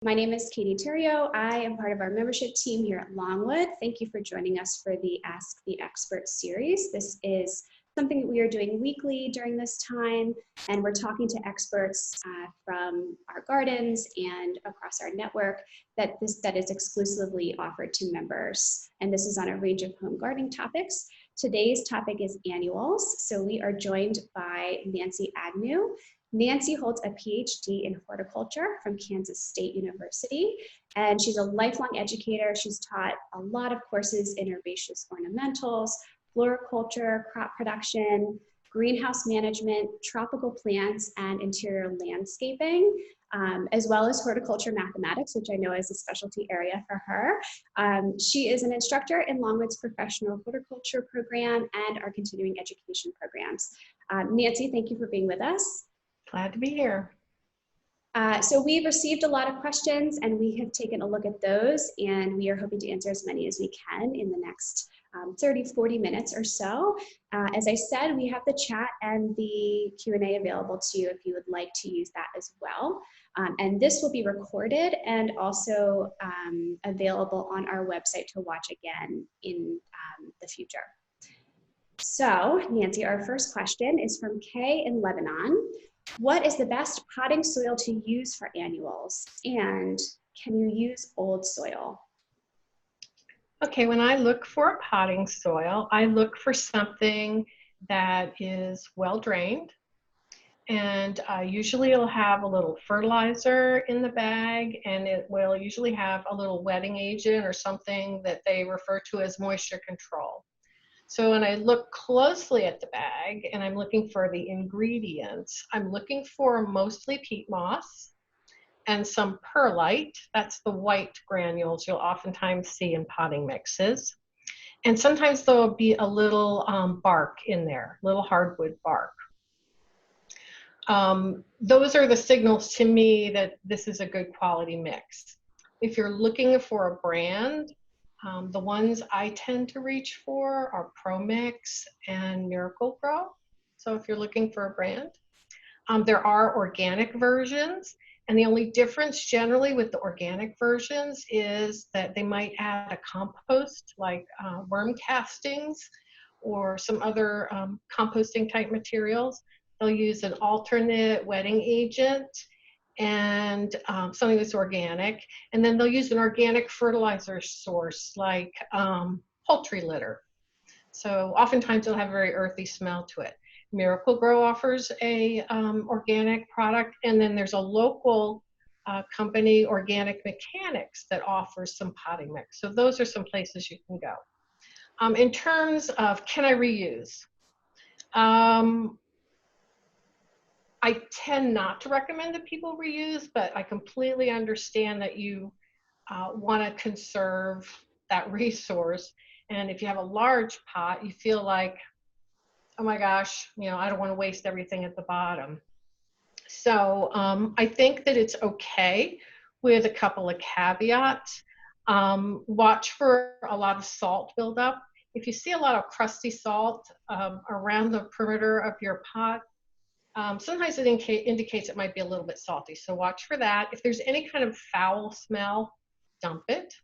My name is Katie Terrio. I am part of our membership team here at Longwood. Thank you for joining us for the Ask the Expert series. This is something that we are doing weekly during this time, and we're talking to experts from our gardens and across our network that is exclusively offered to members. And this is on a range of home gardening topics. Today's topic is annuals. So we are joined by Nancy Agnew. Nancy holds a PhD in horticulture from Kansas State University, and she's a lifelong educator. She's taught a lot of courses in herbaceous ornamentals, floriculture, crop production, greenhouse management, tropical plants, and interior landscaping, as well as horticulture mathematics, which I know is a specialty area for her. She is an instructor in Longwood's professional horticulture program and our continuing education programs. Nancy, thank you for being with us. Glad to be here. So we've received a lot of questions and we have taken a look at those, and we are hoping to answer as many as we can in the next 30-40 minutes or so. As I said, we have the chat and the Q&A available to you if you would like to use that as well. And this will be recorded and also available on our website to watch again in the future. So Nancy, our first question is from Kay in Lebanon. What is the best potting soil to use for annuals, and can you use old soil? Okay, when I look for a potting soil, I look for something that is well drained, and usually it'll have a little fertilizer in the bag, and it will usually have a little wetting agent or something that they refer to as moisture control. So when I look closely at the bag and I'm looking for the ingredients, I'm looking for mostly peat moss and some perlite. That's the white granules you'll oftentimes see in potting mixes. And sometimes there'll be a little bark in there, little hardwood bark. Those are the signals to me that this is a good quality mix. If you're looking for a brand, the ones I tend to reach for are ProMix and Miracle-Gro. So if you're looking for a brand, there are organic versions, and the only difference generally with the organic versions is that they might add a compost like worm castings or some other composting type materials. They'll use an alternate wetting agent and something that's organic, and then they'll use an organic fertilizer source like poultry litter. So oftentimes it'll have a very earthy smell to it. Miracle-Gro offers a organic product, and then there's a local company, Organic Mechanics, that offers some potting mix. So those are some places you can go. In terms of can I reuse? I tend not to recommend that people reuse, but I completely understand that you want to conserve that resource. And if you have a large pot, you feel like, oh my gosh, you know, I don't want to waste everything at the bottom. So I think that it's okay with a couple of caveats. Watch for a lot of salt buildup. If you see a lot of crusty salt around the perimeter of your pot, sometimes it indicates it might be a little bit salty, so watch for that. If there's any kind of foul smell, dump it.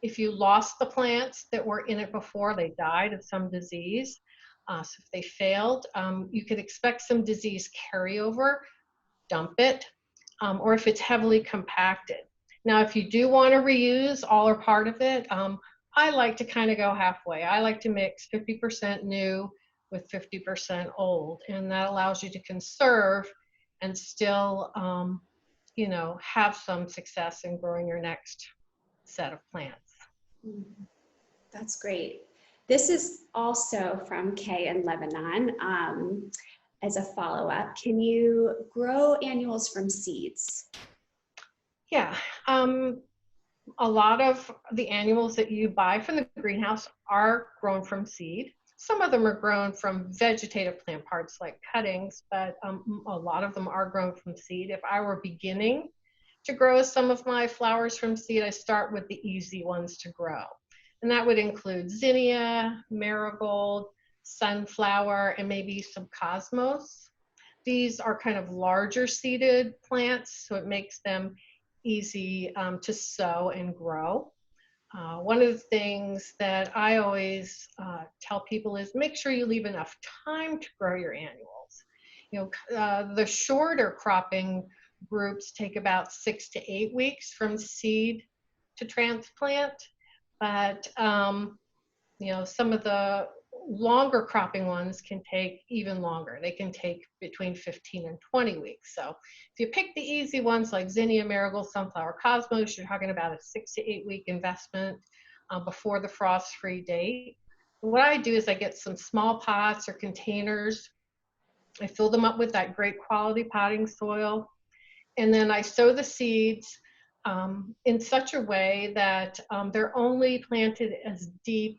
If you lost the plants that were in it before, they died of some disease, so if they failed, you could expect some disease carryover, dump it, or if it's heavily compacted. Now, if you do want to reuse all or part of it, I like to kind of go halfway. I like to mix 50% new with 50% old, and that allows you to conserve and still, you know, have some success in growing your next set of plants. That's great. This is also from Kay in Lebanon. As a follow-up, can you grow annuals from seeds? Yeah, a lot of the annuals that you buy from the greenhouse are grown from seed. Some of them are grown from vegetative plant parts like cuttings, but a lot of them are grown from seed. If I were beginning to grow some of my flowers from seed, I start with the easy ones to grow. And that would include zinnia, marigold, sunflower, and maybe some cosmos. These are kind of larger seeded plants, so it makes them easy to sow and grow. One of the things that I always tell people is make sure you leave enough time to grow your annuals. The shorter cropping groups take about 6 to 8 weeks from seed to transplant, but some of the longer cropping ones can take even longer. They can take between 15 and 20 weeks. So if you pick the easy ones like zinnia, marigold, sunflower, cosmos, you're talking about a 6 to 8 week investment before the frost-free date. And what I do is I get some small pots or containers. I fill them up with that great quality potting soil. And then I sow the seeds in such a way that they're only planted as deep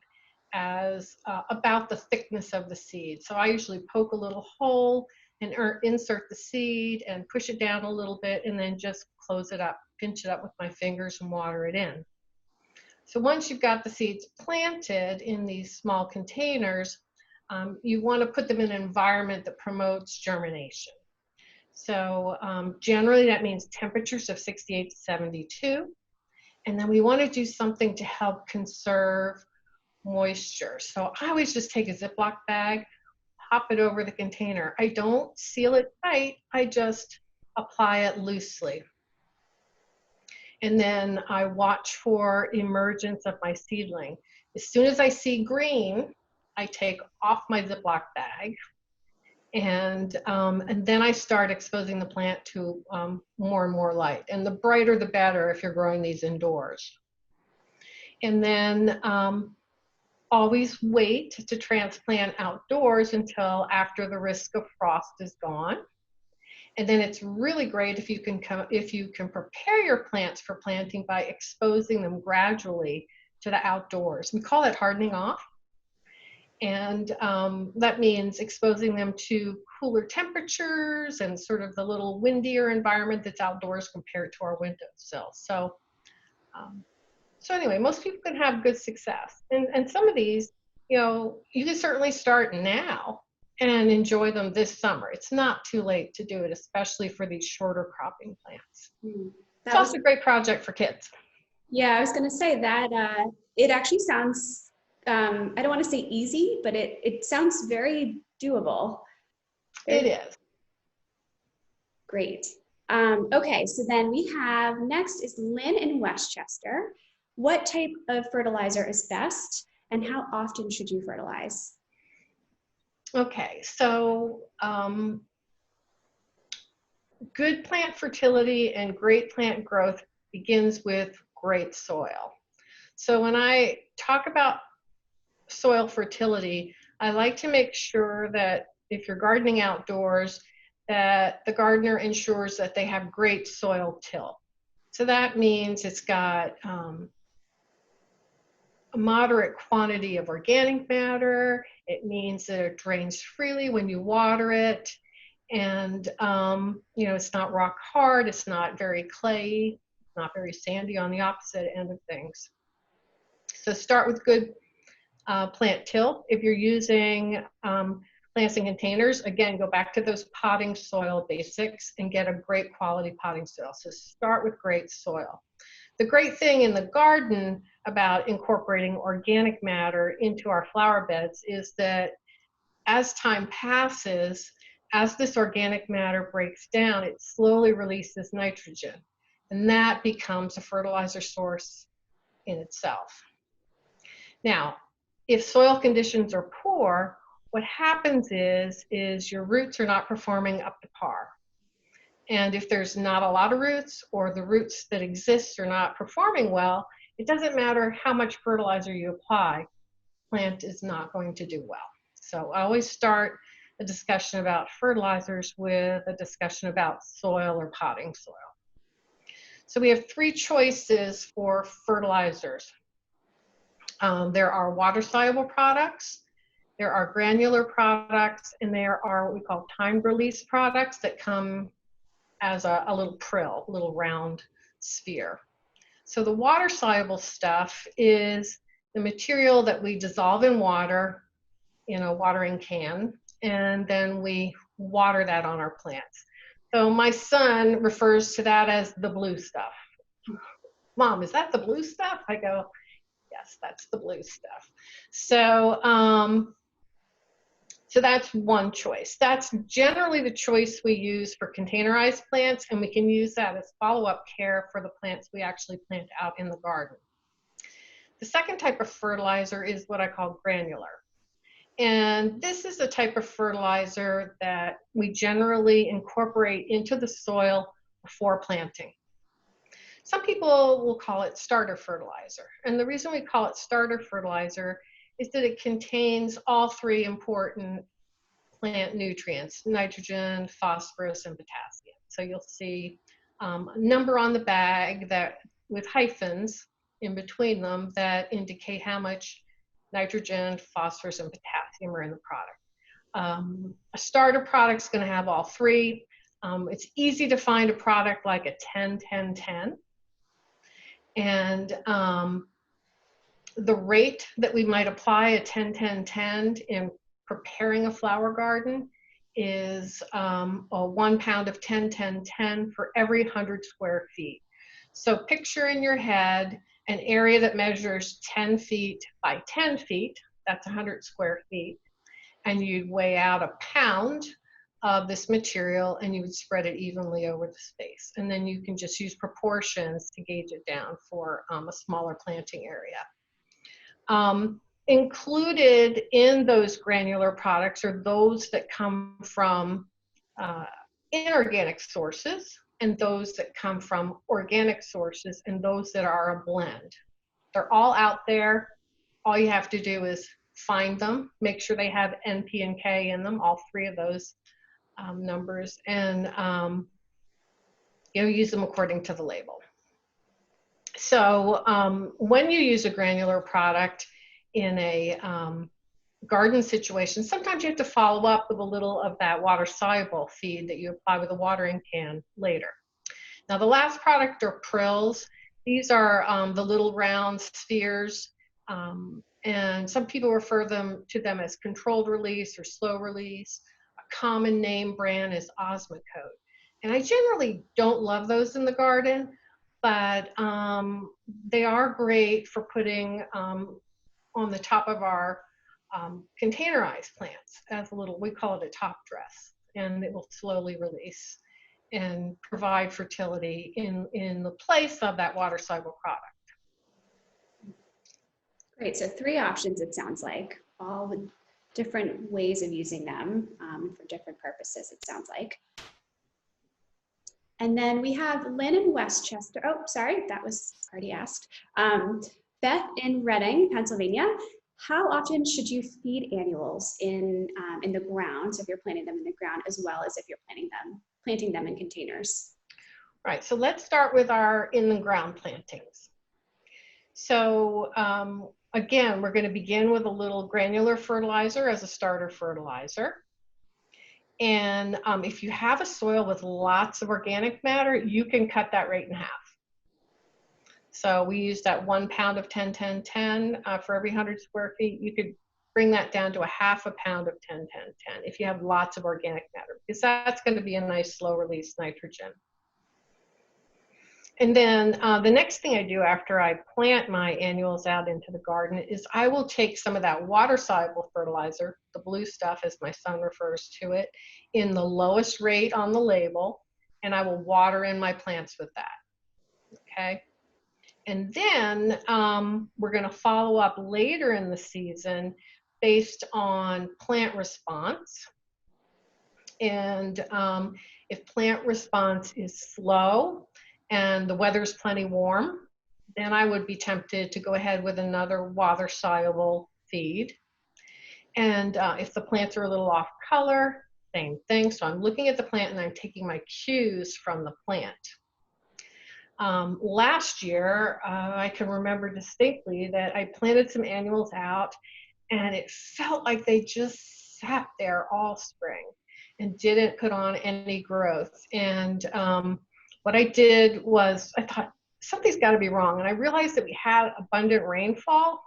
as about the thickness of the seed. So I usually poke a little hole and insert the seed and push it down a little bit and then just close it up, pinch it up with my fingers and water it in. So once you've got the seeds planted in these small containers, you want to put them in an environment that promotes germination. So generally that means temperatures of 68 to 72. And then we want to do something to help conserve moisture. So I always just take a Ziploc bag, pop it over the container. I don't seal it tight, I just apply it loosely. And then I watch for emergence of my seedling. As soon as I see green, I take off my Ziploc bag and then I start exposing the plant to more and more light. And the brighter the better if you're growing these indoors. And then always wait to transplant outdoors until after the risk of frost is gone. And then it's really great if you can prepare your plants for planting by exposing them gradually to the outdoors. We call it hardening off. And that means exposing them to cooler temperatures and sort of the little windier environment that's outdoors compared to our windowsill. So anyway, most people can have good success. And some of these, you can certainly start now and enjoy them this summer. It's not too late to do it, especially for these shorter cropping plants. It's also a great project for kids. Yeah, I was going to say that it actually sounds, I don't want to say easy, but it sounds very doable. It is. Great. Okay, so then we have, next is Lynn in Westchester. What type of fertilizer is best and how often should you fertilize? Okay, so good plant fertility and great plant growth begins with great soil. So when I talk about soil fertility, I like to make sure that if you're gardening outdoors, that the gardener ensures that they have great soil till. So that means it's got a moderate quantity of organic matter. It means that it drains freely when you water it. And, it's not rock hard. It's not very clayey, not very sandy on the opposite end of things. So start with good plant till. If you're using plants in containers, again, go back to those potting soil basics and get a great quality potting soil. So start with great soil. The great thing in the garden about incorporating organic matter into our flower beds is that as time passes, as this organic matter breaks down, it slowly releases nitrogen, and that becomes a fertilizer source in itself. Now, if soil conditions are poor, what happens is your roots are not performing up to par. And if there's not a lot of roots or the roots that exist are not performing well, it doesn't matter how much fertilizer you apply, plant is not going to do well. So I always start a discussion about fertilizers with a discussion about soil or potting soil. So we have 3 choices for fertilizers. There are water-soluble products, there are granular products, and there are what we call time-release products that come as a little prill, a little round sphere. So the water-soluble stuff is the material that we dissolve in water in a watering can, and then we water that on our plants. So my son refers to that as the blue stuff. Mom, is that the blue stuff? I go, yes, that's the blue stuff. So, so that's one choice. That's generally the choice we use for containerized plants, and we can use that as follow-up care for the plants we actually plant out in the garden. The second type of fertilizer is what I call granular. And this is a type of fertilizer that we generally incorporate into the soil before planting. Some people will call it starter fertilizer. And the reason we call it starter fertilizer is that it contains all three important plant nutrients: nitrogen, phosphorus, and potassium. So you'll see a number on the bag that with hyphens in between them that indicate how much nitrogen, phosphorus, and potassium are in the product. A starter product is going to have all three. It's easy to find a product like a 10-10-10. And the rate that we might apply a 10-10-10 in preparing a flower garden is 1 pound of 10-10-10 for every 100 square feet. So picture in your head an area that measures 10 feet by 10 feet, that's 100 square feet, and you'd weigh out a pound of this material and you would spread it evenly over the space. And then you can just use proportions to gauge it down for a smaller planting area. Included in those granular products are those that come from inorganic sources, and those that come from organic sources, and those that are a blend. They're all out there. All you have to do is find them, make sure they have N, P, and K in them, all three of those numbers, and use them according to the label. So when you use a granular product in a garden situation, sometimes you have to follow up with a little of that water-soluble feed that you apply with a watering can later. Now the last product are prills. These are the little round spheres, and some people refer to them as controlled release or slow release. A common name brand is Osmocote. And I generally don't love those in the garden, but they are great for putting on the top of our containerized plants as a little, we call it a top dress, and it will slowly release and provide fertility in the place of that water-soluble product. Great, so 3 options it sounds like, all with different ways of using them for different purposes, it sounds like. And then we have Lynn in Westchester. Oh, sorry, that was already asked. Beth in Reading, Pennsylvania. How often should you feed annuals in the ground, so if you're planting them in the ground, as well as if you're planting them in containers? Right, so let's start with our in the ground plantings. So again, we're going to begin with a little granular fertilizer as a starter fertilizer. And if you have a soil with lots of organic matter, you can cut that rate in half. So we use that 1 pound of 10-10-10 for every 100 square feet. You could bring that down to a half a pound of 10-10-10 if you have lots of organic matter, because that's going to be a nice slow release nitrogen. And then the next thing I do after I plant my annuals out into the garden is I will take some of that water-soluble fertilizer, the blue stuff as my son refers to it, in the lowest rate on the label, and I will water in my plants with that, okay? And then we're going to follow up later in the season based on plant response. And if plant response is slow and the weather's plenty warm, then I would be tempted to go ahead with another water-soluble feed. And if the plants are a little off color, same thing. So I'm looking at the plant and I'm taking my cues from the plant. Last year, I can remember distinctly that I planted some annuals out and it felt like they just sat there all spring and didn't put on any growth. And what I did was I thought something's got to be wrong. And I realized that we had abundant rainfall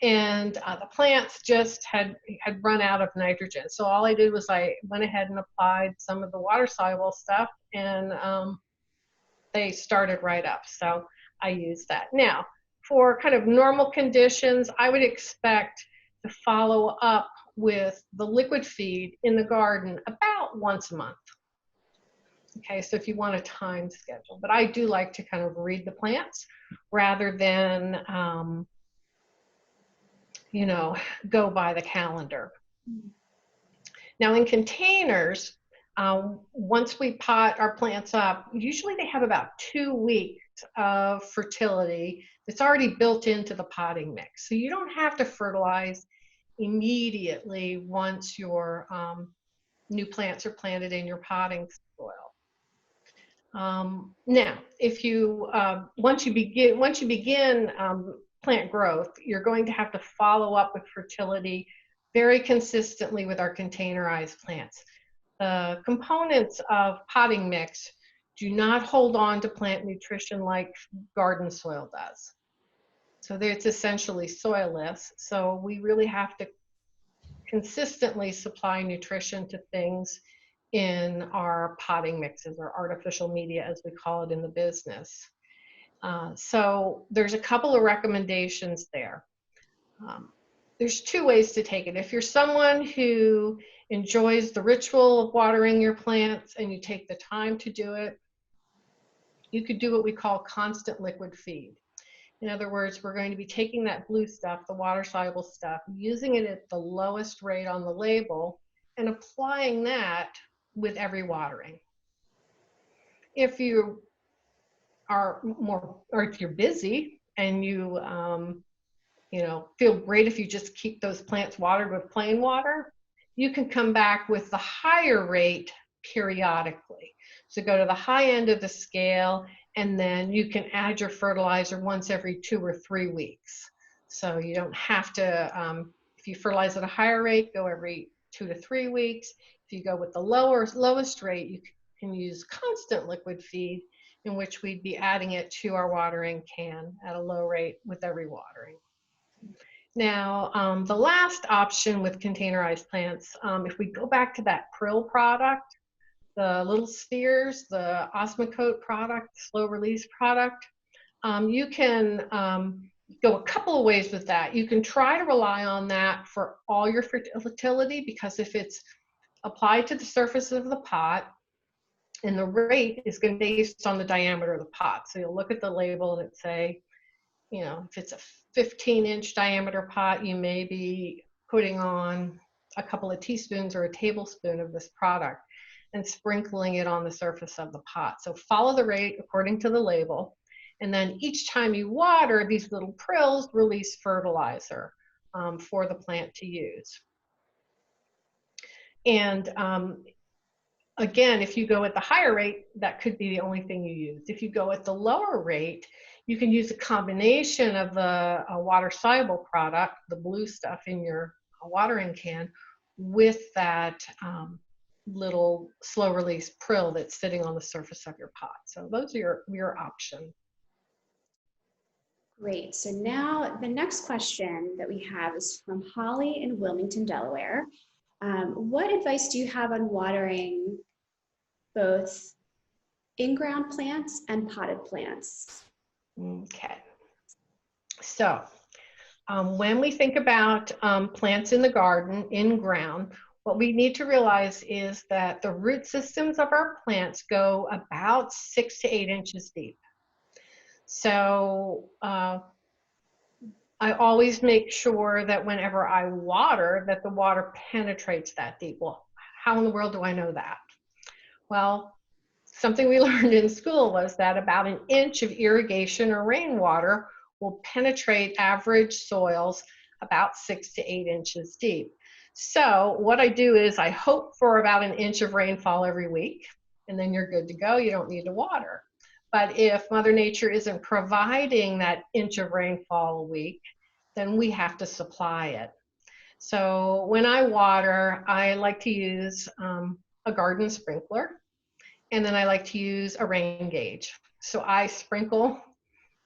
and the plants just had run out of nitrogen. So all I did was I went ahead and applied some of the water-soluble stuff, and they started right up. So I use that. Now, for kind of normal conditions, I would expect to follow up with the liquid feed in the garden about once a month. Okay, so if you want a time schedule, but I do like to kind of read the plants rather than, you know, go by the calendar. Now in containers, once we pot our plants up, usually they have about 2 weeks of fertility that's already built into the potting mix. So you don't have to fertilize immediately once your new plants are planted in your potting soil. Now, if you once you begin plant growth, you're going to have to follow up with fertility very consistently with our containerized plants. The components of potting mix do not hold on to plant nutrition like garden soil does. So it's essentially soilless. So we really have to consistently supply nutrition to things in our potting mixes, or artificial media as we call it in the business. So there's a couple of recommendations there. There's 2 ways to take it. If you're someone who enjoys the ritual of watering your plants and you take the time to do it, you could do what we call constant liquid feed. In other words, we're going to be taking that blue stuff, the water-soluble stuff, using it at the lowest rate on the label and applying that with every watering. If you are or if you're busy and you know, feel great if you just keep those plants watered with plain water, you can come back with the higher rate periodically. So go to the high end of the scale, and then you can add your fertilizer once every 2 or 3 weeks. So you don't have to, if you fertilize at a higher rate, go every 2 to 3 weeks. If you go with the lowest rate, you can use constant liquid feed, in which we'd be adding it to our watering can at a low rate with every watering. Now, the last option with containerized plants, if we go back to that Prill product, the little spheres, the Osmocote product, slow release product, you can go a couple of ways with that. You can try to rely on that for all your fertility, because if it's applied to the surface of the pot, and the rate is going to be based on the diameter of the pot. So you'll look at the label and it say, you know, if it's a 15-inch diameter pot, you may be putting on a couple of teaspoons or a tablespoon of this product and sprinkling it on the surface of the pot. So follow the rate according to the label. And then each time you water, these little prills release fertilizer for the plant to use. And again, if you go at the higher rate, that could be the only thing you use. If you go at the lower rate, you can use a combination of the water-soluble product, the blue stuff in your watering can, with that little slow-release prill that's sitting on the surface of your pot. So those are your options. Great. So now the next question that we have is from Holly in Wilmington, Delaware. What advice do you have on watering both in-ground plants and potted plants? Okay. So when we think about plants in the garden, in ground, what we need to realize is that the root systems of our plants go about 6 to 8 inches deep. So I always make sure that whenever I water, that the water penetrates that deep. Well, how in the world do I know that? Well, something we learned in school was that about 1 inch of irrigation or rainwater will penetrate average soils about 6 to 8 inches deep. So what I do is I hope for about 1 inch of rainfall every week, and then you're good to go. You don't need to water. But if Mother Nature isn't providing that inch of rainfall a week, then we have to supply it. So when I water, I like to use a garden sprinkler, and then I like to use a rain gauge. So I sprinkle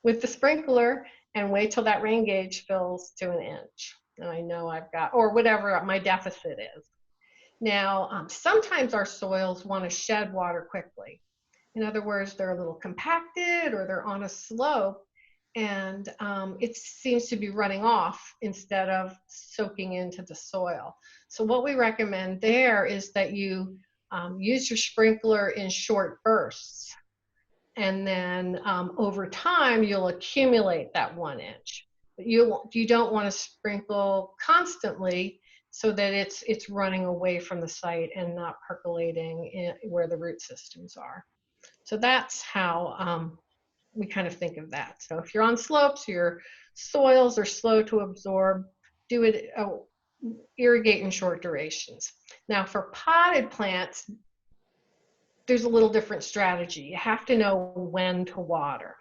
with the sprinkler and wait till that rain gauge fills to 1 inch. And I know I've got, or whatever my deficit is. Now, sometimes our soils want to shed water quickly. In other words, they're a little compacted or they're on a slope, and it seems to be running off instead of soaking into the soil. So what we recommend there is that you use your sprinkler in short bursts, and then over time you'll accumulate that 1 inch. But you don't want to sprinkle constantly so that it's running away from the site and not percolating where the root systems are. So that's how we kind of think of that. So if you're on slopes, your soils are slow to absorb, do it, irrigate in short durations. Now for potted plants, there's a little different strategy. You have to know when to water.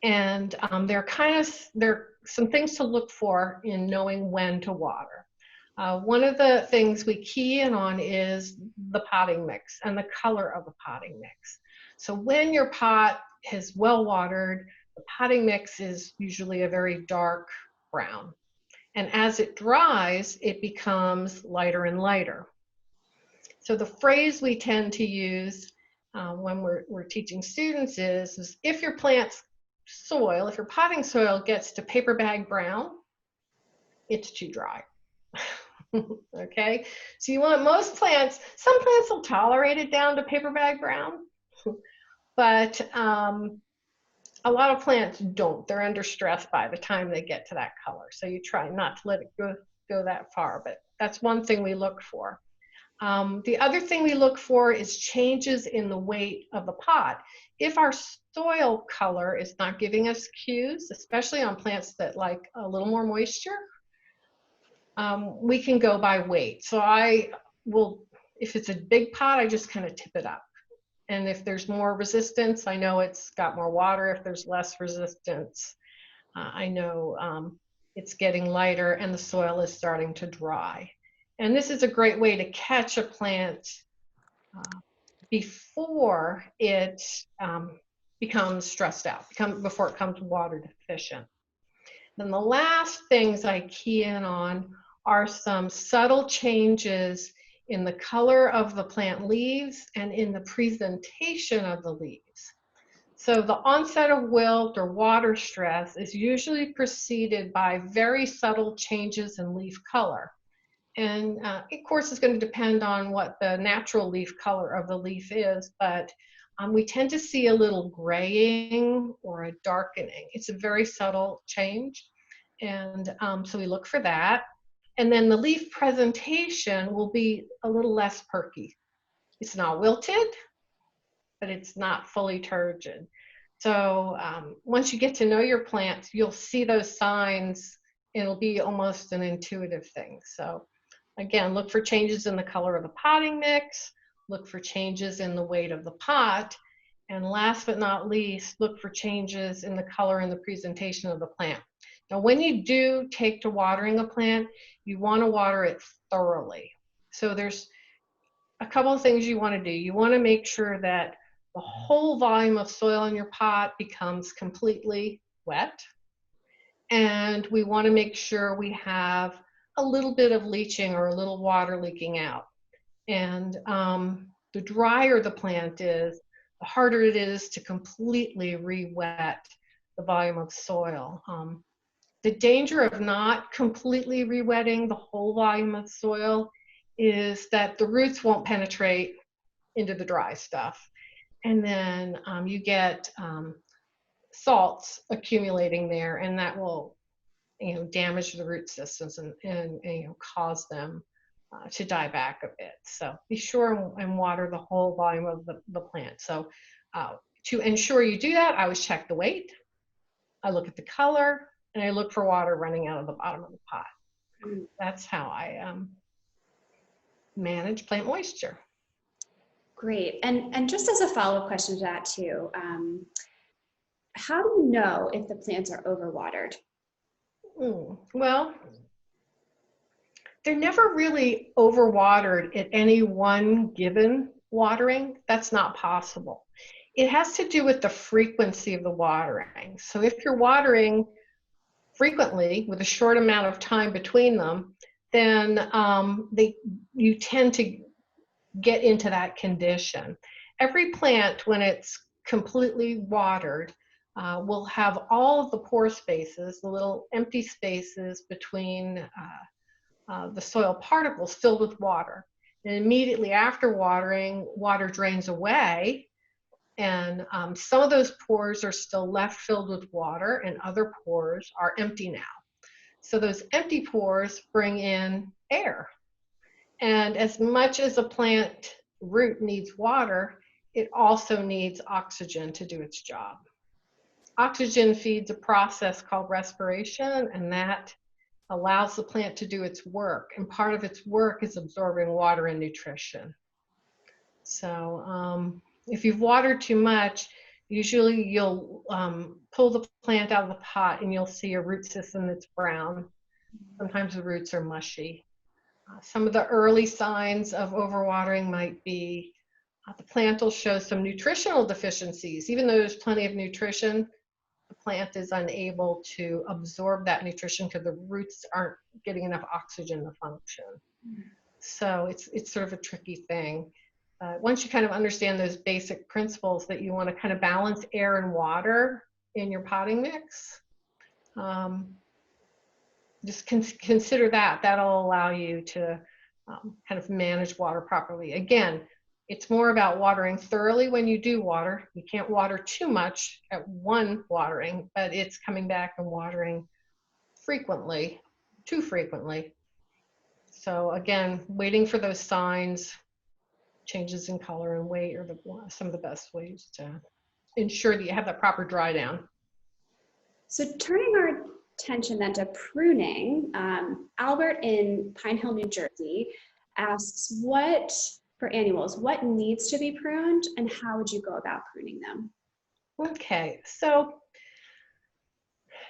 And there are some things to look for in knowing when to water. One of the things we key in on is the potting mix and the color of the potting mix. So when your pot is well watered, the potting mix is usually a very dark brown. And as it dries, it becomes lighter and lighter. So the phrase we tend to use when we're teaching students is if your plant's soil, if your potting soil gets to paper bag brown, it's too dry. Okay, so you want most plants, some plants will tolerate it down to paper bag brown, but a lot of plants don't. They're under stress by the time they get to that color. So you try not to let it go that far, but that's one thing we look for. The other thing we look for is changes in the weight of the pot. If our soil color is not giving us cues, especially on plants that like a little more moisture, we can go by weight. So I will, if it's a big pot, I just kind of tip it up. And if there's more resistance, I know it's got more water. If there's less resistance, I know it's getting lighter and the soil is starting to dry. And this is a great way to catch a plant before it becomes stressed out, before it becomes water deficient. Then the last things I key in on are some subtle changes in the color of the plant leaves and in the presentation of the leaves. So the onset of wilt or water stress is usually preceded by very subtle changes in leaf color. And of course, it's going to depend on what the natural leaf color of the leaf is, but we tend to see a little graying or a darkening. It's a very subtle change, and so we look for that. And then the leaf presentation will be a little less perky. It's not wilted, but it's not fully turgid. So once you get to know your plants, you'll see those signs. It'll be almost an intuitive thing. So again, look for changes in the color of the potting mix, look for changes in the weight of the pot, and last but not least, look for changes in the color and the presentation of the plant. Now, when you do take to watering a plant, you want to water it thoroughly. So there's a couple of things you want to do. You want to make sure that the whole volume of soil in your pot becomes completely wet. And we want to make sure we have a little bit of leaching or a little water leaking out. And the drier the plant is, the harder it is to completely re-wet the volume of soil. The danger of not completely re-wetting the whole volume of soil is that the roots won't penetrate into the dry stuff. And then you get salts accumulating there, and that will damage the root systems and cause them to die back a bit. So be sure and water the whole volume of the plant. So to ensure you do that, I always check the weight, I look at the color, and I look for water running out of the bottom of the pot. That's how I manage plant moisture. Great. And just as a follow-up question to that too, how do you know if the plants are overwatered? Well, they're never really overwatered at any one given watering. That's not possible. It has to do with the frequency of the watering. So if you're watering frequently with a short amount of time between them, then you tend to get into that condition. every plant, when it's completely watered, will have all of the pore spaces, the little empty spaces between the soil particles filled with water. And immediately after watering, water drains away, and some of those pores are still left filled with water, and other pores are empty now. So those empty pores bring in air. And as much as a plant root needs water, it also needs oxygen to do its job. Oxygen feeds a process called respiration, and that allows the plant to do its work. And part of its work is absorbing water and nutrition. So if you've watered too much, usually you'll pull the plant out of the pot and you'll see a root system that's brown. Sometimes the roots are mushy. Some of the early signs of overwatering might be the plant will show some nutritional deficiencies. Even though there's plenty of nutrition, the plant is unable to absorb that nutrition because the roots aren't getting enough oxygen to function. So it's sort of a tricky thing. Once you kind of understand those basic principles that you want to kind of balance air and water in your potting mix, just consider that. That'll allow you to kind of manage water properly. Again, it's more about watering thoroughly when you do water. You can't water too much at one watering, but it's coming back and watering frequently, too frequently. So again, waiting for those signs, changes in color and weight are some of the best ways to ensure that you have that proper dry down. So turning our attention then to pruning, Albert in Pine Hill, New Jersey asks, for annuals, what needs to be pruned and how would you go about pruning them? Okay, so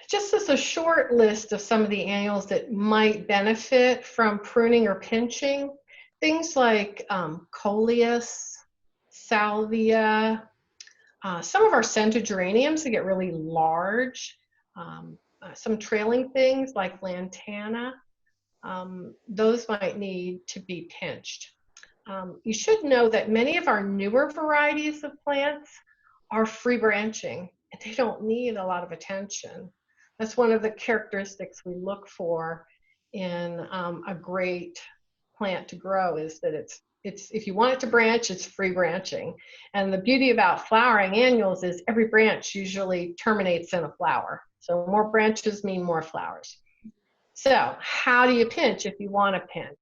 just as a short list of some of the annuals that might benefit from pruning or pinching, things like coleus, salvia, some of our scented geraniums that get really large, some trailing things like lantana, those might need to be pinched. You should know that many of our newer varieties of plants are free branching and they don't need a lot of attention. That's one of the characteristics we look for in a great plant to grow, is that it's if you want it to branch, it's free branching. And the beauty about flowering annuals is every branch usually terminates in a flower. So more branches mean more flowers. So how do you pinch if you want to pinch?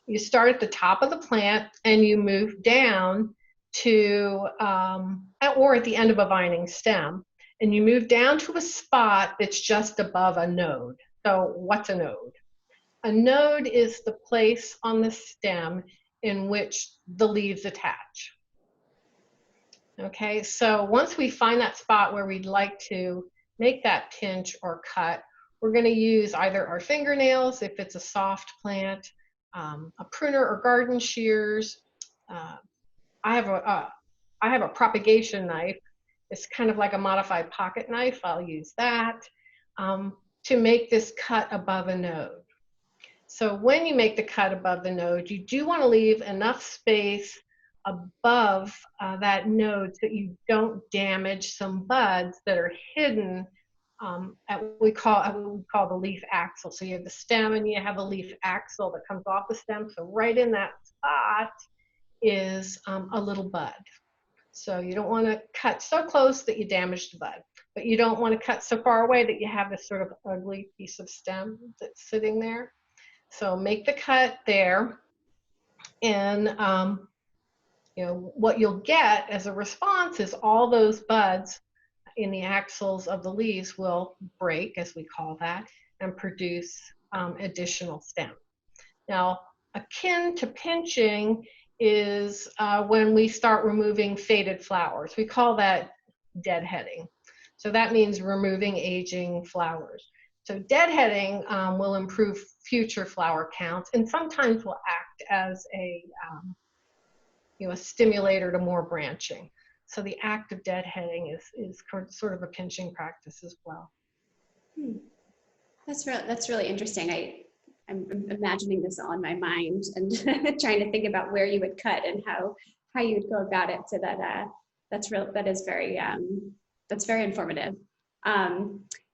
You start at the top of the plant and you move down to, or at the end of a vining stem, and you move down to a spot that's just above a node. So what's a node? A node is the place on the stem in which the leaves attach. Okay, so once we find that spot where we'd like to make that pinch or cut, we're going to use either our fingernails if it's a soft plant, a pruner or garden shears. I have a propagation knife. It's kind of like a modified pocket knife. I'll use that to make this cut above a node. So when you make the cut above the node, you do want to leave enough space above that node so that you don't damage some buds that are hidden at what we call the leaf axil. So you have the stem and you have a leaf axil that comes off the stem. So right in that spot is a little bud. So you don't want to cut so close that you damage the bud, but you don't want to cut so far away that you have this sort of ugly piece of stem that's sitting there. So make the cut there, and you know what you'll get as a response is all those buds in the axils of the leaves will break, as we call that, and produce additional stem. Now, akin to pinching is when we start removing faded flowers. We call that deadheading. So that means removing aging flowers. So deadheading will improve future flower counts and sometimes will act as a stimulator to more branching. So the act of deadheading is sort of a pinching practice as well. That's really interesting. I'm imagining this all in my mind and trying to think about where you would cut and how how you'd go about it. So that is very that's very informative.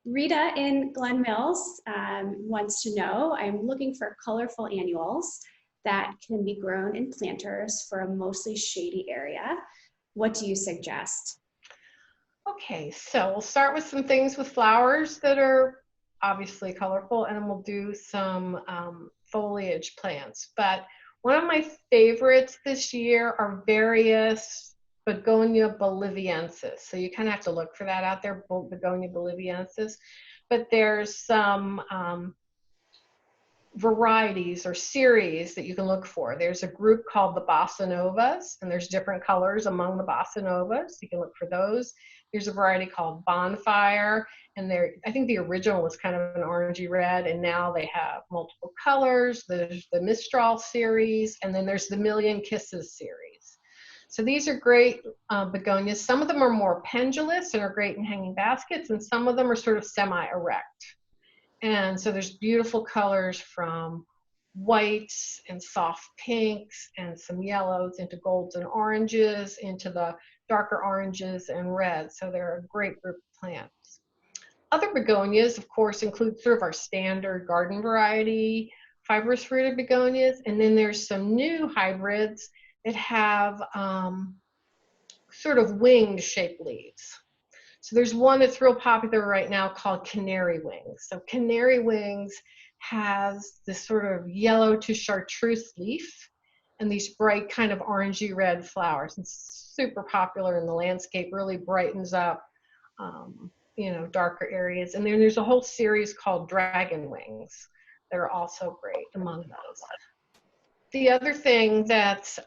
Rita in Glen Mills wants to know, I'm looking for colorful annuals that can be grown in planters for a mostly shady area. What do you suggest? Okay, so we'll start with some things with flowers that are obviously colorful, and then we'll do some foliage plants. But one of my favorites this year are various Begonia boliviensis. So you kind of have to look for that out there, Begonia boliviensis. But there's some varieties or series that you can look for. There's a group called the Bossa Novas, and there's different colors among the Bossa Novas. You can look for those. There's a variety called Bonfire, and I think the original was kind of an orangey red, and now they have multiple colors. There's the Mistral series, and then there's the Million Kisses series. So these are great begonias. Some of them are more pendulous and are great in hanging baskets, and some of them are sort of semi-erect. And so there's beautiful colors from whites and soft pinks and some yellows into golds and oranges into the darker oranges and reds. So they're a great group of plants. Other begonias, of course, include sort of our standard garden variety, fibrous rooted begonias. And then there's some new hybrids that have sort of winged shaped leaves. So there's one that's real popular right now called Canary Wings. So Canary Wings has this sort of yellow to chartreuse leaf and these bright kind of orangey red flowers. It's super popular in the landscape, really brightens up, you know, darker areas. And then there's a whole series called Dragon Wings that are also great among those. The other thing that's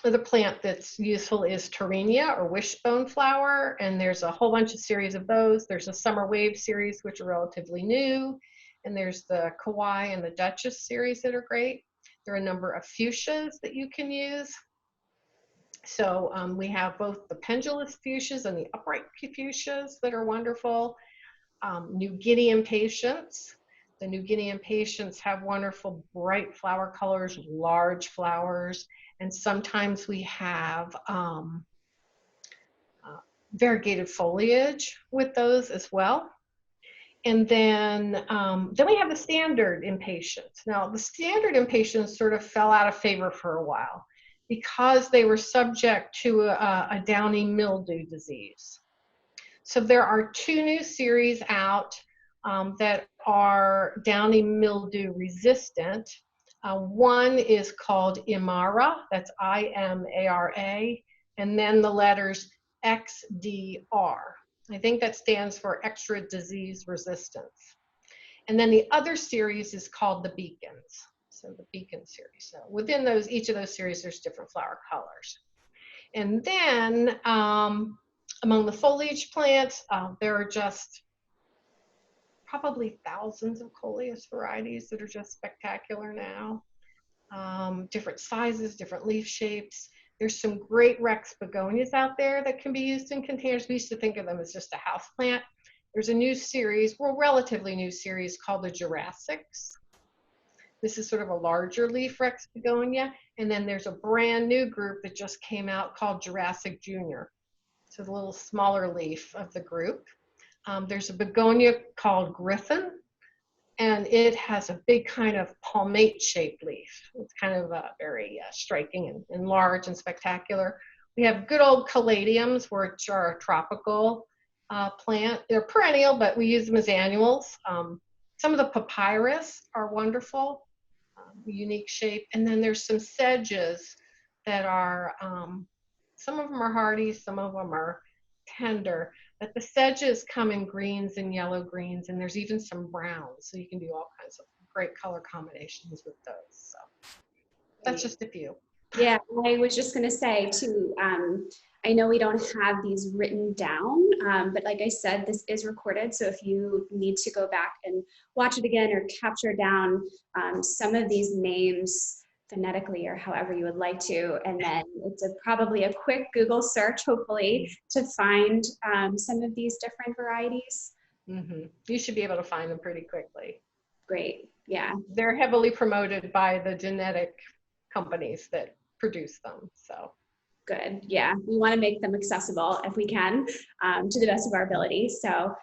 the plant that's useful is Torrenia or wishbone flower, and there's a whole bunch of series of those. There's a Summer Wave series, which are relatively new, and there's the Kauai and the Duchess series that are great. There are a number of fuchsias that you can use. So we have both the pendulous fuchsias and the upright fuchsias that are wonderful. New Guinea impatiens. The New Guinea impatiens have wonderful bright flower colors, large flowers, and sometimes we have variegated foliage with those as well. And then we have the standard impatiens. Now, the standard impatiens sort of fell out of favor for a while because they were subject to a downy mildew disease. So there are two new series out that are downy mildew resistant. One is called Imara, that's I-M-A-R-A, and then the letters XDR. I think that stands for extra disease resistance. And then the other series is called the Beacons. So the Beacon series. So within those, each of those series, there's different flower colors. And then among the foliage plants, there are just probably thousands of coleus varieties that are just spectacular now. Different sizes, different leaf shapes. There's some great Rex begonias out there that can be used in containers. We used to think of them as just a house plant. There's a new series, well, relatively new series called the Jurassics. This is sort of a larger leaf Rex begonia. And then there's a brand new group that just came out called Jurassic Junior. So the little smaller leaf of the group. There's a begonia called Griffin, and it has a big kind of palmate-shaped leaf. It's kind of very striking and large and spectacular. We have good old caladiums, which are a tropical plant. They're perennial, but we use them as annuals. Some of the papyrus are wonderful, unique shape. And then there's some sedges that are, some of them are hardy, some of them are tender. But the sedges come in greens and yellow greens, and there's even some browns. So you can do all kinds of great color combinations with those. So that's just a few. Yeah, I was just going to say too, I know we don't have these written down, but like I said, this is recorded. So if you need to go back and watch it again or capture down some of these names phonetically or however you would like to, and then it's probably a quick Google search, hopefully, to find some of these different varieties. Mm-hmm. You should be able to find them pretty quickly. Great, yeah. They're heavily promoted by the genetic companies that produce them. So good. Yeah, we want to make them accessible if we can, to the best of our ability. So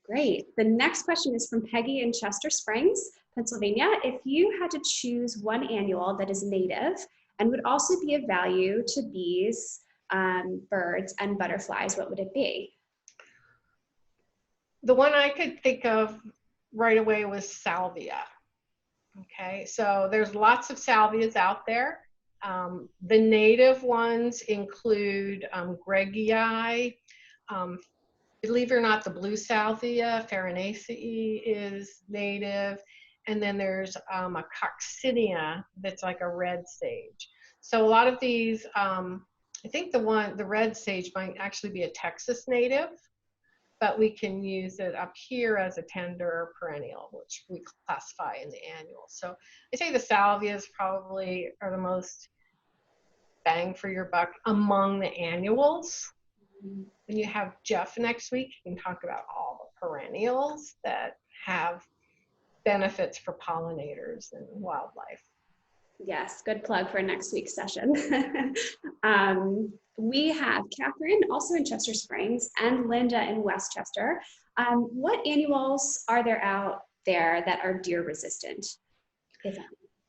great. The next question is from Peggy in Chester Springs, Pennsylvania. If you had to choose one annual that is native and would also be of value to bees, birds, and butterflies, what would it be? the one I could think of right away was salvia. Okay, so there's lots of salvias out there. The native ones include Greggii. Believe it or not, the blue salvia, Farinaceae, is native. And then there's a coccinia that's like a red sage. So a lot of these, I think the red sage might actually be a Texas native, but we can use it up here as a tender perennial, which we classify in the annual. So I say the salvias probably are the most bang for your buck among the annuals. When you have Jeff next week, you can talk about all the perennials that have benefits for pollinators and wildlife. Yes, good plug for next week's session. We have Catherine, also in Chester Springs, and Linda in Westchester. What annuals are there out there that are deer resistant, if any?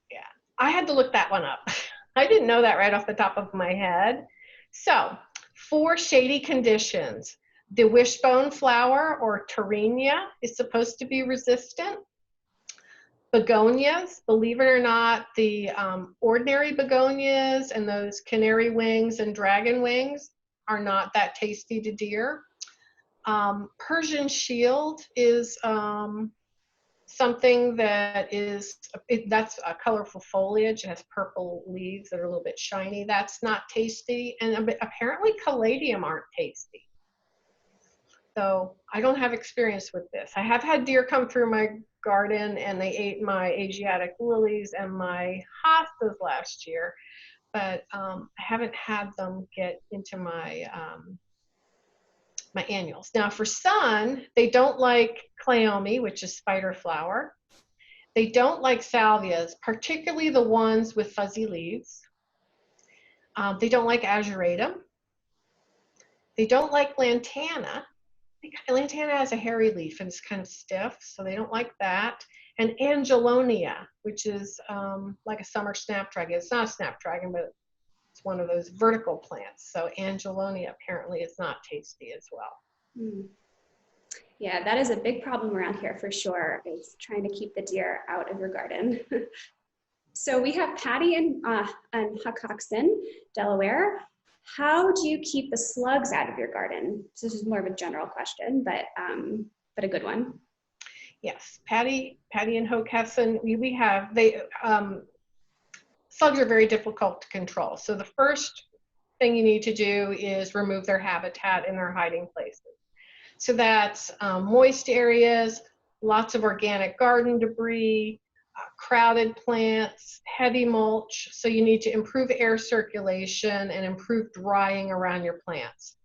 Yeah, I had to look that one up. I didn't know that right off the top of my head. So, for shady conditions, the wishbone flower, or Torrenia, is supposed to be resistant. Begonias, believe it or not, the ordinary begonias and those canary wings and dragon wings are not that tasty to deer. Persian shield is something that is, that's a colorful foliage. It has purple leaves that are a little bit shiny. That's not tasty. And apparently caladium aren't tasty. So I don't have experience with this. I have had deer come through my garden and they ate my Asiatic lilies and my hostas last year, but I haven't had them get into my my annuals. Now for sun, they don't like cleome, which is spider flower. They don't like salvias, particularly the ones with fuzzy leaves. They don't like azuratum. They don't like lantana. Lantana has a hairy leaf and it's kind of stiff, so they don't like that. And angelonia, which is like a summer snapdragon. It's not a snapdragon, but it's one of those vertical plants. So angelonia apparently is not tasty as well. Yeah, that is a big problem around here for sure. It's trying to keep the deer out of your garden. So we have Patty in Hucoxton, Delaware. How do you keep the slugs out of your garden? So this is more of a general question, but a good one. Yes, Patty and Hockessin, we have, slugs are very difficult to control. So the first thing you need to do is remove their habitat and their hiding places. So that's moist areas, lots of organic garden debris, crowded plants, heavy mulch. So you need to improve air circulation and improve drying around your plants.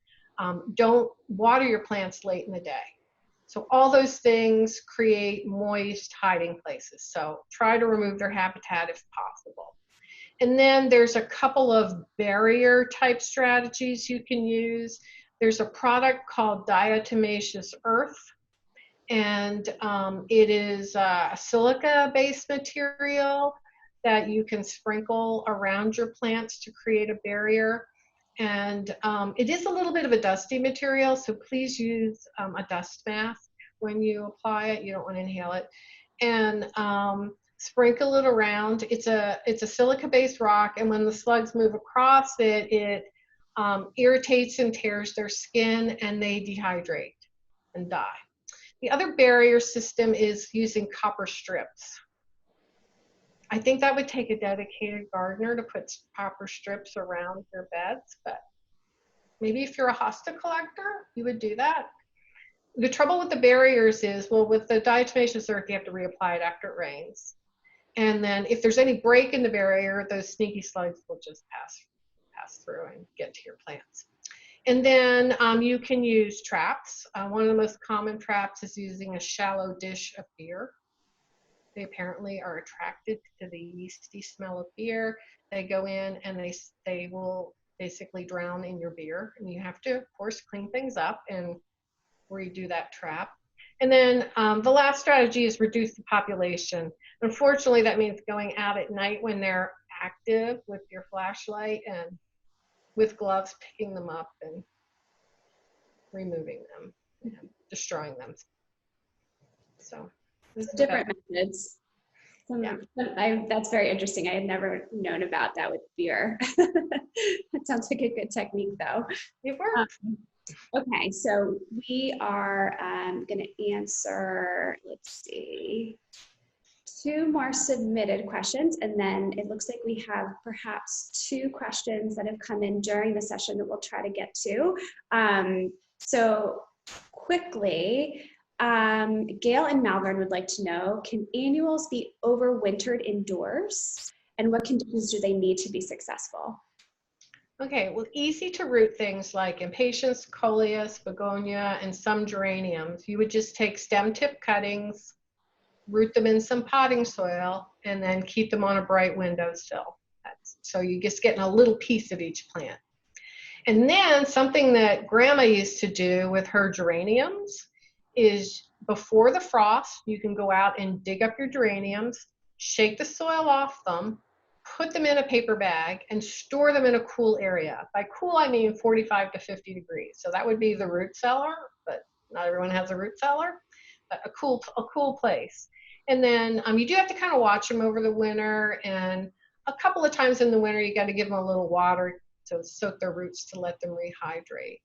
Don't water your plants late in the day. So all those things create moist hiding places. So try to remove their habitat if possible. And then there's a couple of barrier type strategies you can use. There's a product called diatomaceous earth. And it is a silica-based material that you can sprinkle around your plants to create a barrier. And it is a little bit of a dusty material, so please use a dust mask when you apply it. You don't want to inhale it. And sprinkle it around. It's a silica-based rock, and when the slugs move across it, it irritates and tears their skin, and they dehydrate and die. The other barrier system is using copper strips. I think that would take a dedicated gardener to put copper strips around their beds, but maybe if you're a hosta collector, you would do that. The trouble with the barriers is, well, with the diatomaceous earth, you have to reapply it after it rains. And then if there's any break in the barrier, those sneaky slugs will just pass through and get to your plants. And then you can use traps. One of the most common traps is using a shallow dish of beer. They apparently are attracted to the yeasty smell of beer. They go in and they will basically drown in your beer, and you have to, of course, clean things up and redo that trap. And then the last strategy is reduce the population. Unfortunately, that means going out at night when they're active with your flashlight and with gloves, picking them up and removing them and destroying them. So different methods. Yeah. That's very interesting. I had never known about that with beer. That sounds like a good technique, though. It works. Okay, so we are going to answer, let's see, 2 more submitted questions, and then it looks like we have perhaps 2 questions that have come in during the session that we'll try to get to. So quickly, Gail and Malvern would like to know, can annuals be overwintered indoors? And what conditions do they need to be successful? Okay, well, easy to root things like impatiens, coleus, begonia, and some geraniums. You would just take stem tip cuttings, root them in some potting soil, and then keep them on a bright windowsill. So you're just getting a little piece of each plant. And then something that Grandma used to do with her geraniums is before the frost, you can go out and dig up your geraniums, shake the soil off them, put them in a paper bag, and store them in a cool area. By cool, I mean 45 to 50 degrees. So that would be the root cellar, but not everyone has a root cellar, but a cool place. And then you do have to kind of watch them over the winter, and a couple of times in the winter, you got to give them a little water to soak their roots to let them rehydrate.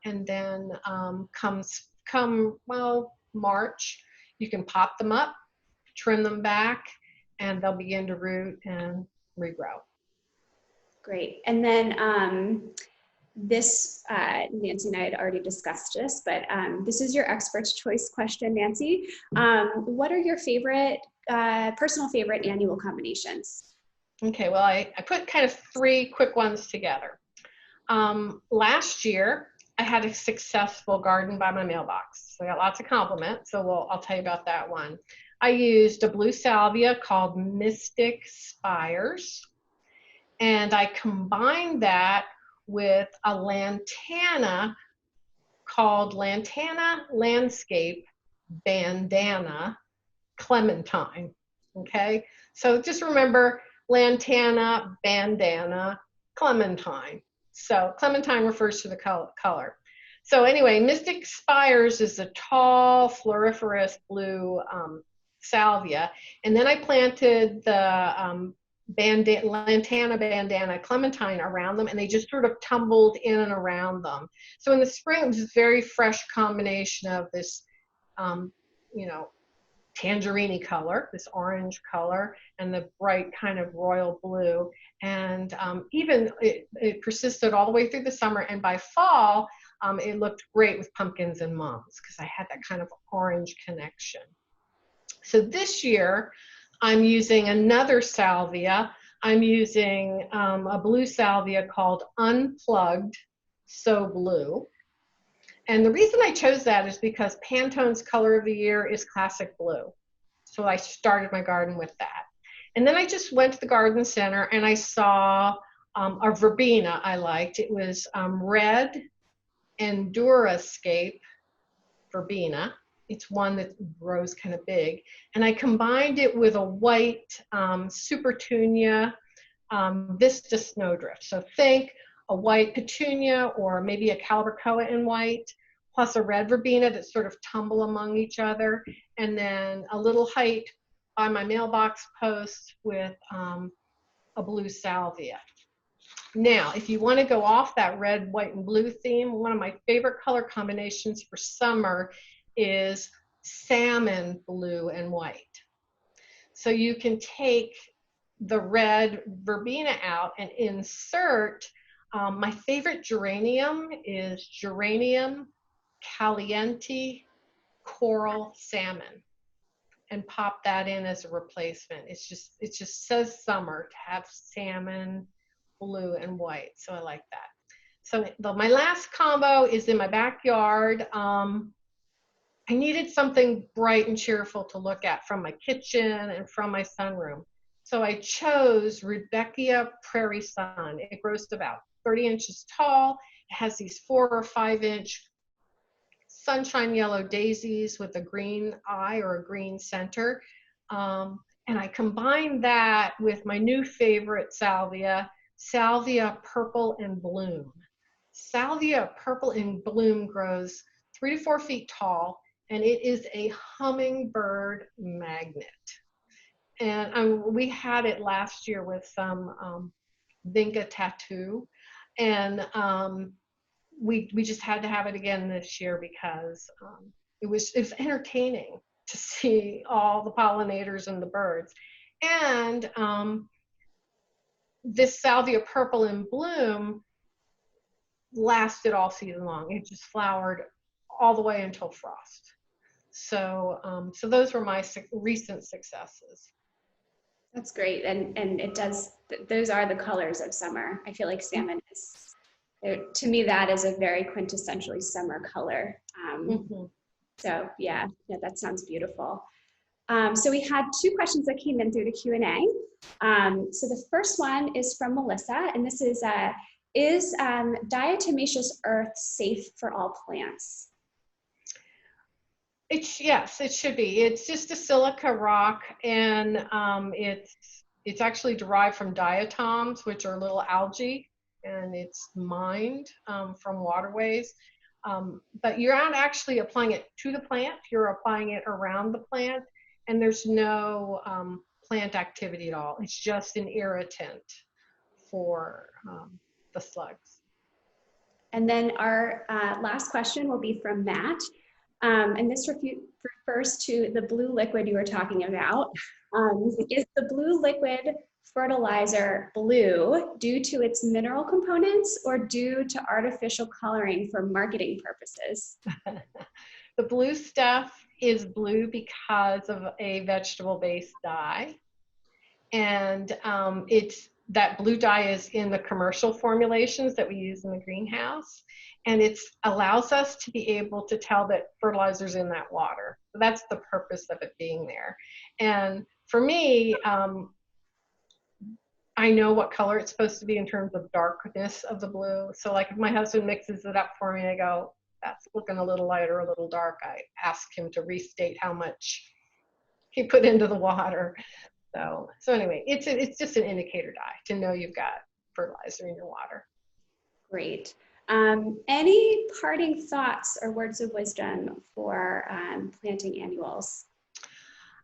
And then come March, you can pop them up, trim them back, and they'll begin to root and regrow. Great. And then this, Nancy and I had already discussed this, but this is your expert's choice question, Nancy. What are your favorite, personal favorite annual combinations? Okay, well, I put kind of 3 quick ones together. Last year, I had a successful garden by my mailbox. So I got lots of compliments, so I'll tell you about that one. I used a blue salvia called Mystic Spires, and I combined that with a lantana called Lantana Landscape Bandana Clementine. Okay, so just remember lantana, bandana, clementine. So clementine refers to the color. So anyway, Mystic Spires is a tall, floriferous blue salvia. And then I planted the lantana, bandana, clementine around them, and they just sort of tumbled in and around them. So in the spring, it was a very fresh combination of this, tangerine color, this orange color, and the bright kind of royal blue. And even it persisted all the way through the summer. And by fall, it looked great with pumpkins and mums because I had that kind of orange connection. So this year, I'm using another salvia. I'm using a blue salvia called Unplugged So Blue. And the reason I chose that is because Pantone's color of the year is classic blue. So I started my garden with that. And then I just went to the garden center and I saw a verbena I liked. It was red Endurascape verbena. It's one that grows kind of big. And I combined it with a white Supertunia Vista Snowdrift. So think a white petunia or maybe a calibrachoa in white, plus a red verbena that sort of tumble among each other, and then a little height by my mailbox post with a blue salvia. Now, if you want to go off that red, white, and blue theme, one of my favorite color combinations for summer is salmon blue and white. So you can take the red verbena out and insert, my favorite geranium is Geranium Caliente Coral Salmon, and pop that in as a replacement. It just says summer to have salmon, blue, and white. So I like that. So my last combo is in my backyard. I needed something bright and cheerful to look at from my kitchen and from my sunroom. So I chose Rudbeckia Prairie Sun. It grows to about 30 inches tall. It has these 4 or 5 inch sunshine yellow daisies with a green eye or a green center. And I combined that with my new favorite salvia, Salvia Purple and Bloom. Salvia Purple and Bloom grows 3 to 4 feet tall, and it is a hummingbird magnet. And we had it last year with some Vinca tattoo, and we just had to have it again this year because it was entertaining to see all the pollinators and the birds. And this Salvia Purple in Bloom lasted all season long. It just flowered all the way until frost. So so those were my recent successes. That's great. And it does, those are the colors of summer. I feel like salmon is, to me, that is a very quintessentially summer color. So yeah, that sounds beautiful. So we had 2 questions that came in through the Q&A. So the first one is from Melissa, and this is diatomaceous earth safe for all plants? Yes, it should be. It's just a silica rock, and it's actually derived from diatoms, which are little algae, and it's mined from waterways. But you're not actually applying it to the plant, you're applying it around the plant, and there's no plant activity at all. It's just an irritant for the slugs. And then our last question will be from Matt. And this refers to the blue liquid you were talking about. Is the blue liquid fertilizer blue due to its mineral components or due to artificial coloring for marketing purposes? The blue stuff is blue because of a vegetable-based dye. And that blue dye is in the commercial formulations that we use in the greenhouse. And it allows us to be able to tell that fertilizer's in that water. So that's the purpose of it being there. And for me, I know what color it's supposed to be in terms of darkness of the blue. So like if my husband mixes it up for me, I go, that's looking a little light or a little dark. I ask him to restate how much he put into the water. So anyway, it's just an indicator dye to know you've got fertilizer in your water. Great. Any parting thoughts or words of wisdom for planting annuals?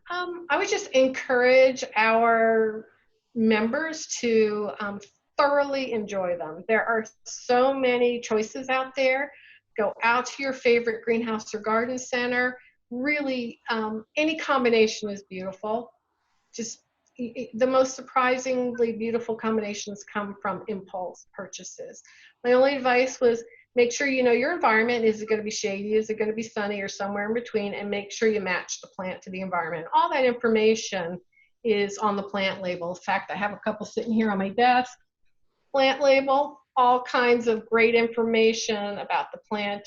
I would just encourage our members to thoroughly enjoy them. There are so many choices out there. Go out to your favorite greenhouse or garden center. Really, any combination is beautiful. Just the most surprisingly beautiful combinations come from impulse purchases. My only advice was make sure you know your environment. Is it going to be shady? Is it going to be sunny or somewhere in between? And make sure you match the plant to the environment. All that information is on the plant label. In fact, I have a couple sitting here on my desk. Plant label, all kinds of great information about the plant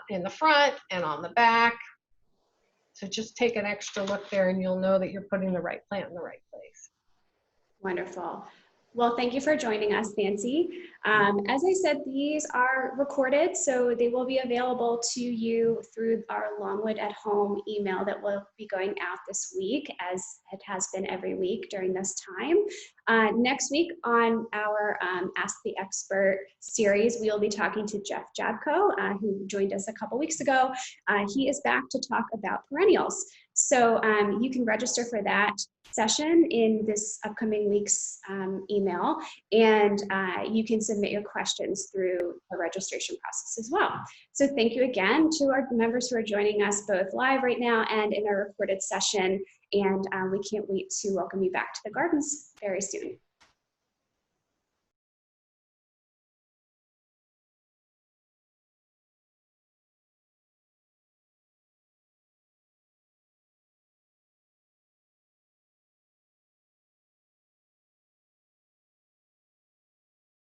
in the front and on the back. So just take an extra look there and you'll know that you're putting the right plant in the right place. Wonderful. Well, thank you for joining us, Nancy. As I said, these are recorded, so they will be available to you through our Longwood at Home email that will be going out this week, as it has been every week during this time. Next week on our Ask the Expert series, we will be talking to Jeff Jabko, who joined us a couple weeks ago. He is back to talk about perennials. So you can register for that session in this upcoming week's email, and you can submit your questions through the registration process as well. So thank you again to our members who are joining us both live right now and in our recorded session, and we can't wait to welcome you back to the gardens very soon.